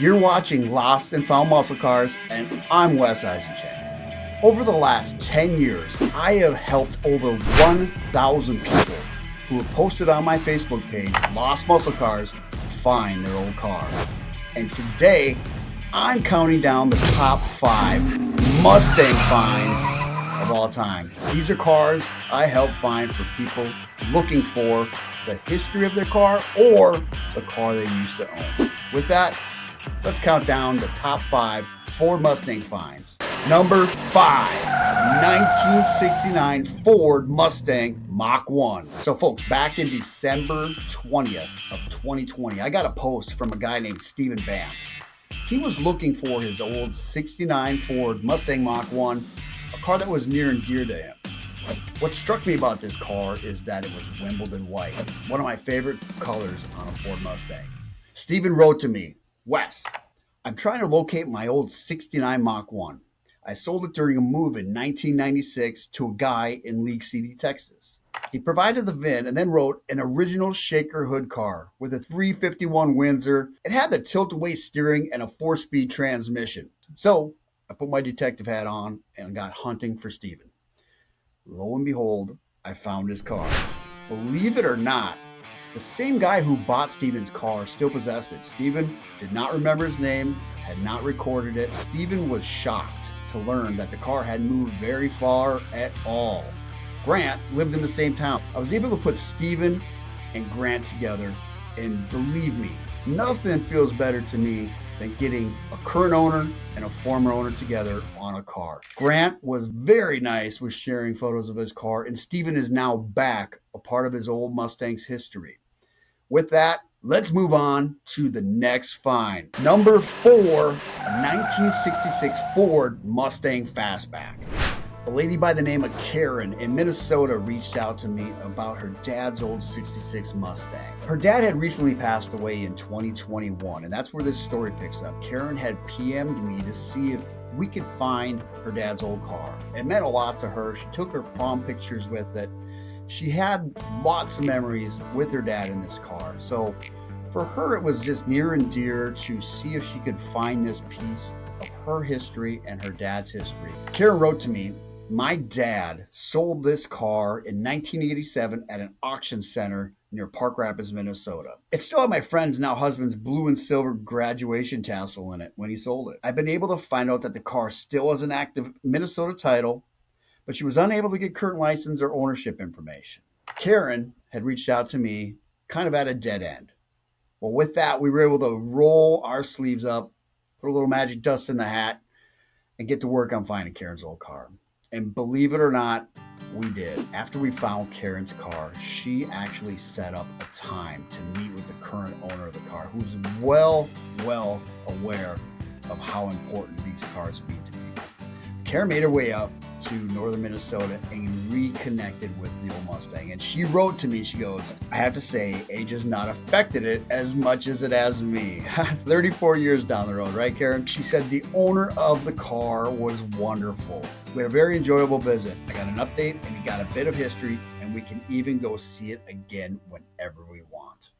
You're watching Lost and Found Muscle Cars, and I'm Wes Eisenchain. Over the last 10 years, I have helped over 1,000 people who have posted on my Facebook page, Lost Muscle Cars, find their old car. And today, I'm counting down the top 5 Mustang finds of all time. These are cars I help find for people looking for the history of their car or the car they used to own. With that, let's count down the top 5 Ford Mustang finds. Number 5, 1969 Ford Mustang Mach 1. So folks, back in December 20th of 2020, I got a post from a guy named Steven Vance. He was looking for his old 69 Ford Mustang Mach 1, a car that was near and dear to him. What struck me about this car is that it was Wimbledon white, one of my favorite colors on a Ford Mustang. Steven wrote to me, Wes, I'm trying to locate my old 69 Mach 1. I sold it during a move in 1996 to a guy in League City, Texas. He provided the VIN and then wrote an original shaker hood car with a 351 Windsor. It had the tilt-away steering and a 4-speed transmission. So I put my detective hat on and got hunting for Steven. Lo and behold, I found his car. Believe it or not, the same guy who bought Steven's car still possessed it. Steven did not remember his name, had not recorded it. Steven was shocked to learn that the car hadn't moved very far at all. Grant lived in the same town. I was able to put Steven and Grant together, and believe me, nothing feels better to me than getting a current owner and a former owner together on a car. Grant was very nice with sharing photos of his car, and Steven is now back, a part of his old Mustang's history. With that, let's move on to the next find. Number 4, a 1966 Ford Mustang Fastback. A lady by the name of Karen in Minnesota reached out to me about her dad's old 66 Mustang. Her dad had recently passed away in 2021, and that's where this story picks up. Karen had PM'd me to see if we could find her dad's old car. It meant a lot to her. She took her prom pictures with it. She had lots of memories with her dad in this car. So for her, it was just near and dear to see if she could find this piece of her history and her dad's history. Karen wrote to me, my dad sold this car in 1987 at an auction center near Park Rapids, Minnesota. It still had my friend's, now husband's, blue and silver graduation tassel in it when he sold it. I've been able to find out that the car still has an active Minnesota title, but she was unable to get current license or ownership information. Karen had reached out to me kind of at a dead end. Well, with that, we were able to roll our sleeves up, put a little magic dust in the hat, and get to work on finding Karen's old car. And believe it or not, we did. After we found Karen's car, she actually set up a time to meet with the current owner of the car, who's well aware of how important these cars mean to people. Karen made her way up to northern Minnesota and reconnected with the old Mustang. And she wrote to me, she goes, I have to say, age has not affected it as much as it has me. 34 years down the road, right, Karen? She said the owner of the car was wonderful. We had a very enjoyable visit. I got an update and we got a bit of history, and we can even go see it again whenever we want.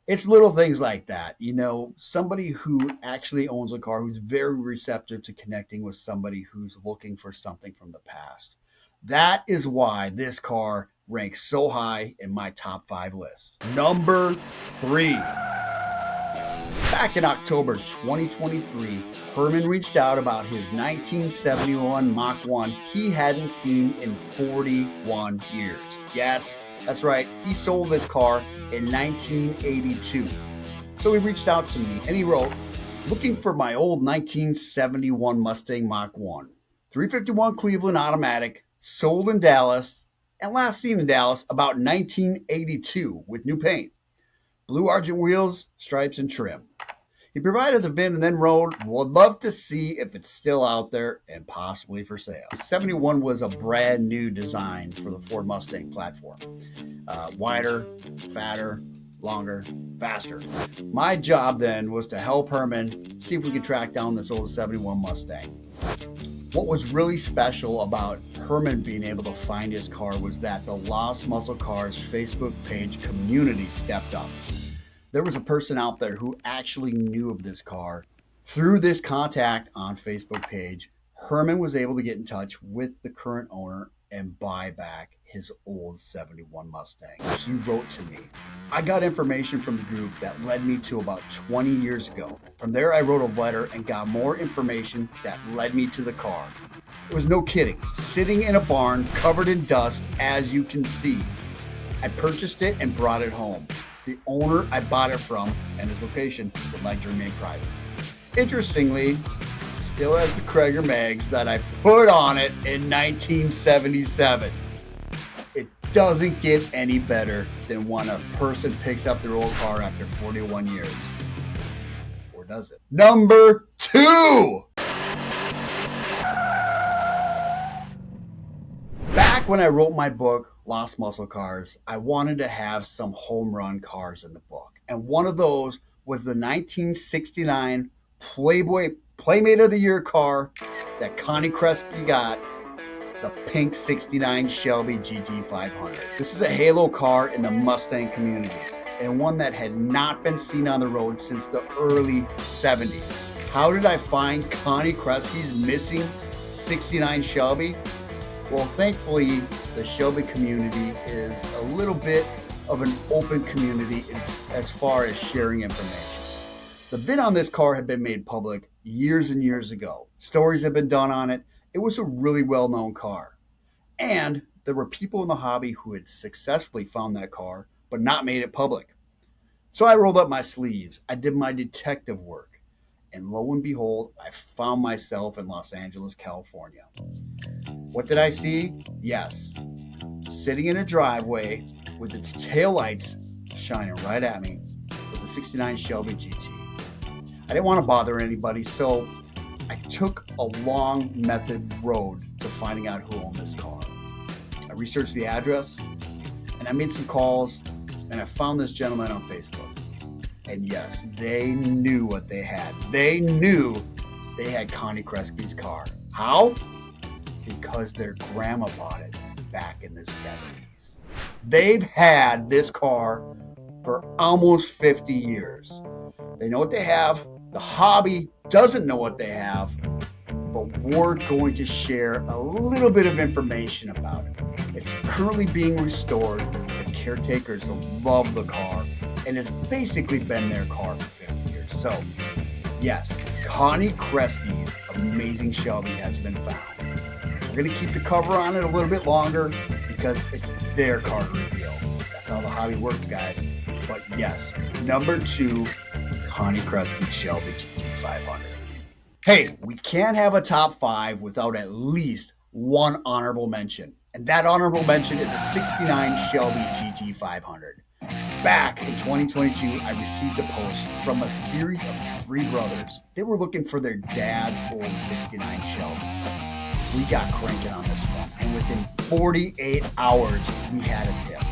It's little things like that. You know, somebody who actually owns a car who's very receptive to connecting with somebody who's looking for something from the past. That is why this car ranks so high in my top 5 list. Number 3. Back in October 2023, Herman reached out about his 1971 Mach 1 he hadn't seen in 41 years. Yes, that's right, he sold this car in 1982. So he reached out to me and he wrote, looking for my old 1971 Mustang Mach 1. 351 Cleveland automatic, sold in Dallas, and last seen in Dallas about 1982 with new paint. Blue argent wheels, stripes, and trim. He provided the VIN and then wrote, would love to see if it's still out there and possibly for sale. The 71 was a brand new design for the Ford Mustang platform. Wider, fatter, longer, faster. My job then was to help Herman see if we could track down this old 71 Mustang. What was really special about Herman being able to find his car was that the Lost Muscle Cars Facebook page community stepped up. There was a person out there who actually knew of this car Through this contact on Facebook page, Herman was able to get in touch with the current owner and buy back his old 71 Mustang. He wrote to me. I got information from the group that led me to about 20 years ago. From there, I wrote a letter and got more information that led me to the car. It was no kidding, sitting in a barn covered in dust, as you can see. I purchased it and brought it home. The owner I bought it from and his location would like to remain private. Interestingly, it still has the Krager mags that I put on it in 1977. It doesn't get any better than when a person picks up their old car after 41 years. Or does it? Number 2! Back when I wrote my book, Lost Muscle Cars, I wanted to have some home run cars in the book. And one of those was the 1969 Playboy Playmate of the Year car that Connie Kreski got, the pink 69 Shelby GT500. This is a halo car in the Mustang community, and one that had not been seen on the road since the early 70s. How did I find Connie Kreski's missing 69 Shelby? Well, thankfully, the Shelby community is a little bit of an open community as far as sharing information. The VIN on this car had been made public years and years ago. Stories have been done on it. It was a really well-known car. And there were people in the hobby who had successfully found that car, but not made it public. So I rolled up my sleeves. I did my detective work. And lo and behold, I found myself in Los Angeles, California. What did I see? Yes. Sitting in a driveway with its taillights shining right at me was a 69 Shelby GT. I didn't want to bother anybody, so I took a long method road to finding out who owned this car. I researched the address, and I made some calls, and I found this gentleman on Facebook. And yes, they knew what they had. They knew they had Connie Kreski's car. How? Because their grandma bought it back in the 70s. They've had this car for almost 50 years. They know what they have. The hobby doesn't know what they have, but we're going to share a little bit of information about it. It's currently being restored. The caretakers love the car, and it's basically been their car for 50 years. So, yes, Connie Kreski's amazing Shelby has been found. We're going to keep the cover on it a little bit longer because it's their car to reveal. That's how the hobby works, guys. But yes, number 2, Connie Kreski Shelby GT500. Hey, we can't have a top 5 without at least one honorable mention. And that honorable mention is a 69 Shelby GT500. Back in 2022, I received a post from a series of 3 brothers. They were looking for their dad's old 69 Shelby. We got cranking on this one, and within 48 hours, we had a tip.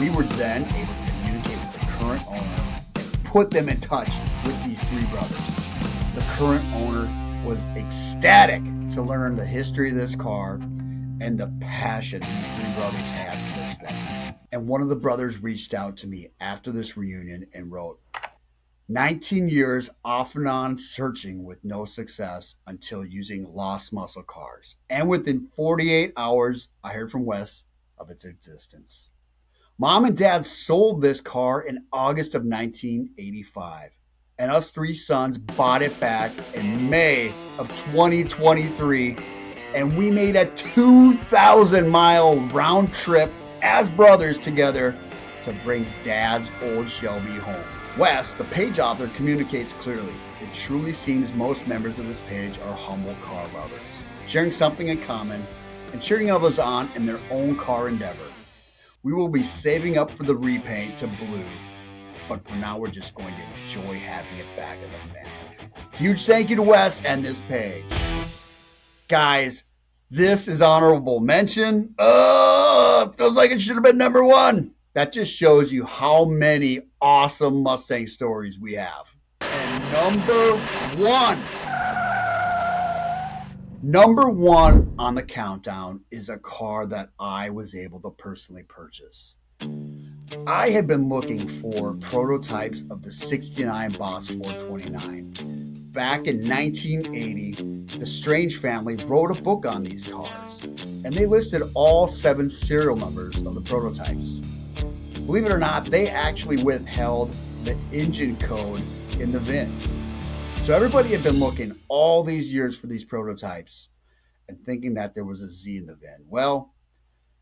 We were then able to communicate with the current owner and put them in touch with these 3 brothers. The current owner was ecstatic to learn the history of this car and the passion these 3 brothers had for this thing. And one of the brothers reached out to me after this reunion and wrote, 19 years off and on searching with no success until using Lost Muscle Cars. And within 48 hours, I heard from Wes of its existence. Mom and Dad sold this car in August of 1985. And us 3 sons bought it back in May of 2023. And we made a 2,000-mile round trip as brothers together to bring Dad's old Shelby home. Wes, the page author, communicates clearly. It truly seems most members of this page are humble car lovers, sharing something in common and cheering others on in their own car endeavor. We will be saving up for the repaint to blue, but for now we're just going to enjoy having it back in the family. Huge thank you to Wes and this page. Guys, this is honorable mention. Feels like it should have been number 1. That just shows you how many awesome Mustang stories we have. And number one on the countdown is a car that I was able to personally purchase. I had been looking for prototypes of the 69 Boss 429. back in 1980, the Strange family wrote a book on these cars, and they listed all 7 serial numbers of the prototypes. Believe it or not, they actually withheld the engine code in the VINs. So everybody had been looking all these years for these prototypes and thinking that there was a Z in the VIN. Well,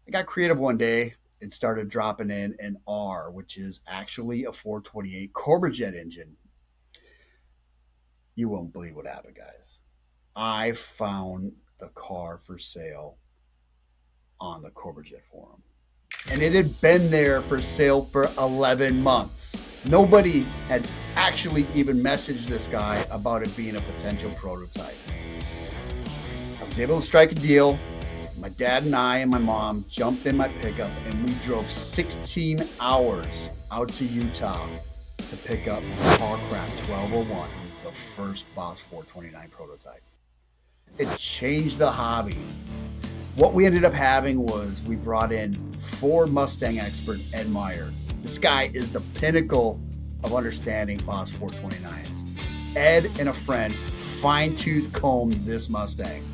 I got creative one day and started dropping in an R, which is actually a 428 Corberjet engine. You won't believe what happened, guys. I found the car for sale on the Corberjet forum. And it had been there for sale for 11 months. Nobody had actually even messaged this guy about it being a potential prototype. I was able to strike a deal. My dad and I and my mom jumped in my pickup and we drove 16 hours out to Utah to pick up Carcraft 1201, the first Boss 429 prototype. It changed the hobby. What we ended up having was we brought in Ford Mustang expert Ed Meyer. This guy is the pinnacle of understanding Boss 429s. Ed and a friend fine-tooth combed this Mustang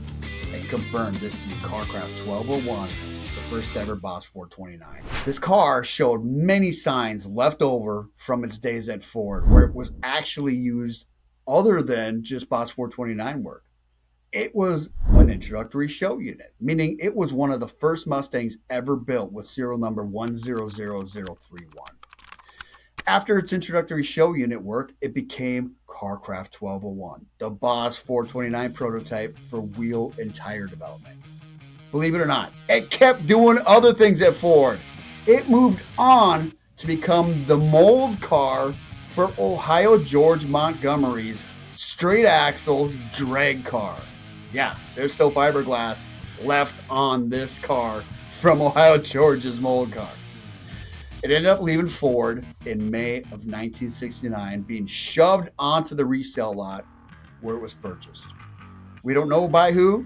and confirmed this to be Carcraft 1201, the first ever Boss 429. This car showed many signs left over from its days at Ford, where it was actually used other than just Boss 429 work. It was an introductory show unit, meaning it was one of the first Mustangs ever built with serial number 100031. After its introductory show unit work, it became Carcraft 1201, the Boss 429 prototype for wheel and tire development. Believe it or not, it kept doing other things at Ford. It moved on to become the mold car for Ohio George Montgomery's straight axle drag car. Yeah, there's still fiberglass left on this car from Ohio George's mold car. It ended up leaving Ford in May of 1969, being shoved onto the resale lot where it was purchased. We don't know by who,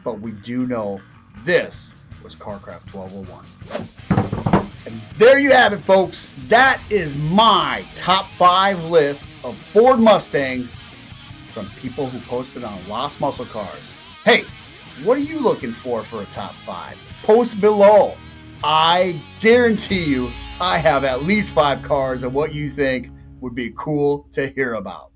but we do know this was Carcraft 1201. And there you have it, folks. That is my top 5 list of Ford Mustangs from people who posted on Lost Muscle Cars. Hey, what are you looking for a top 5? Post below. I guarantee you I have at least 5 cars of what you think would be cool to hear about.